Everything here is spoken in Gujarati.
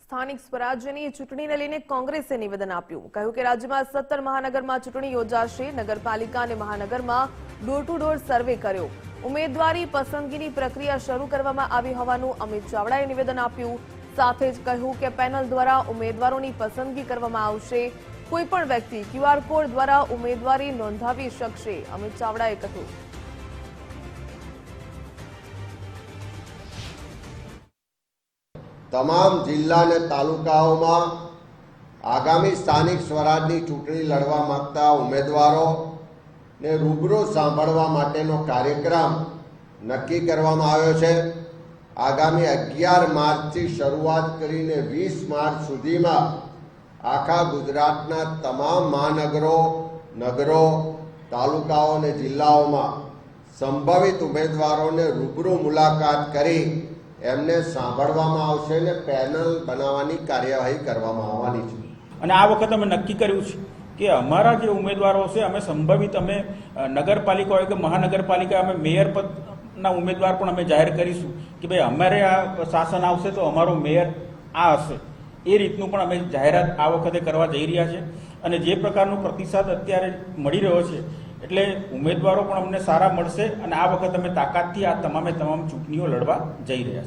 સ્થાનિક સ્વરાજ્યની ચૂંટણીને લઈને કોંગ્રેસે નિવેદન આપ્યું. કહ્યું કે રાજ્યમાં 17 મહાનગરમાં ચૂંટણી યોજાશે. નગરપાલિકા અને મહાનગરમાં ડોર ટુ ડોર સર્વે કર્યો. ઉમેદવારી પસંદગીની પ્રક્રિયા શરૂ કરવામાં આવી હોવાનું અમિત ચાવડાએ નિવેદન આપ્યું. સાથે જ કહ્યું કે પેનલ દ્વારા ઉમેદવારોની પસંદગી કરવામાં આવશે. કોઈપણ વ્યક્તિ QR કોડ દ્વારા ઉમેદવારી નોંધાવી શકશે. અમિત ચાવડાએ કહ્યું. તમામ જિલ્લા અને તાલુકાઓમાં આગામી સ્થાનિક સ્વરાજની ચૂંટણી લડવા માંગતા ઉમેદવારોને રૂબરૂ સાંભળવા માટેનો કાર્યક્રમ નક્કી કરવામાં આવ્યો છે. આગામી 11 માર્ચથી શરૂઆત કરીને 20 માર્ચ સુધીમાં આખા ગુજરાતના તમામ મહાનગરો, નગરો, તાલુકાઓ અને જિલ્લાઓમાં સંભવિત ઉમેદવારોને રૂબરૂ મુલાકાત કરી એમને સાંભળવામાં આવશે અને પેનલ બનાવવાની કાર્યવાહી કરવામાં આવવાની છે. અને આ વખત અમે નક્કી કર્યું છે કે અમારા જે ઉમેદવારો છે અમે સંભવિત અમે નગરપાલિકા હોય કે મહાનગરપાલિકા અમે મેયર પદના ઉમેદવાર પણ અમે જાહેર કરીશું કે ભાઈ અમારે આ શાસન આવશે તો અમારો મેયર આ હશે. એ રીતનું પણ અમે જાહેરાત આ વખતે કરવા જઈ રહ્યા છે. અને જે પ્રકારનો પ્રતિસાદ અત્યારે મળી રહ્યો છે એટલે ઉમેદવારો પણ અમને સારા મળશે અને આ વખત અમે તાકાતથી આ તમામ ચૂંટણીઓ લડવા જઈ રહ્યા છીએ.